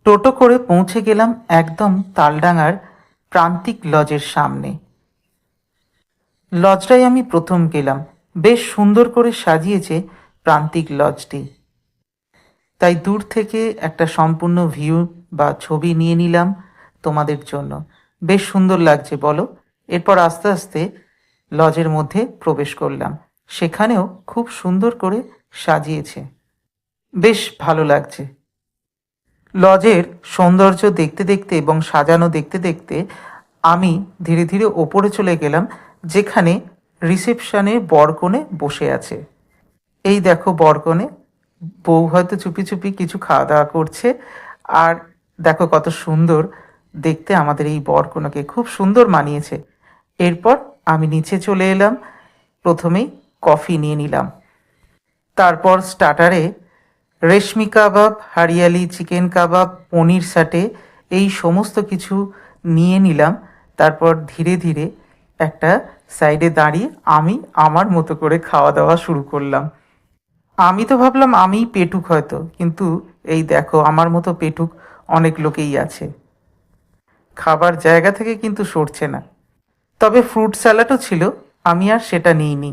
টোটো করে পৌঁছে গেলাম একদম তালডাঙার প্রান্তিক লজের সামনে। লজটাই আমি প্রথম গেলাম। বেশ সুন্দর করে সাজিয়েছে প্রান্তিক লজটি, তাই দূর থেকে একটা সম্পূর্ণ ভিউ বা ছবি নিয়ে নিলাম তোমাদের জন্য। বেশ সুন্দর লাগছে বলো। এরপর আস্তে আস্তে লজের মধ্যে প্রবেশ করলাম। সেখানেও খুব সুন্দর করে সাজিয়েছে, বেশ ভালো লাগছে। লজের সৌন্দর্য দেখতে দেখতে এবং সাজানো দেখতে দেখতে আমি ধীরে ধীরে ওপরে চলে গেলাম, যেখানে রিসেপশনে বরকনে বসে আছে। এই দেখো বরকনে, বউ হয়তো চুপি চুপি কিছু খাওয়া দাওয়া করছে। আর দেখো কত সুন্দর দেখতে আমাদের এই বরকনেকে, খুব সুন্দর মানিয়েছে। এরপর আমি নিচে চলে এলাম, প্রথমেই কফি নিয়ে নিলাম। তারপর স্টার্টারে রেশমি কাবাব, হারিয়ালি চিকেন কাবাব, পনির সাটে, এই সমস্ত কিছু নিয়ে নিলাম। তারপর ধীরে ধীরে একটা সাইডে দাঁড়িয়ে আমি আমার মতো করে খাওয়া দাওয়া শুরু করলাম। আমি তো ভাবলাম আমিই পেটুক হয়তো, কিন্তু এই দেখো আমার মতো পেটুক অনেক লোকেই আছে। খাবার জায়গা থেকে কিন্তু সরছে না। তবে ফ্রুট স্যালাডও ছিল, আমি আর সেটা নিইনি।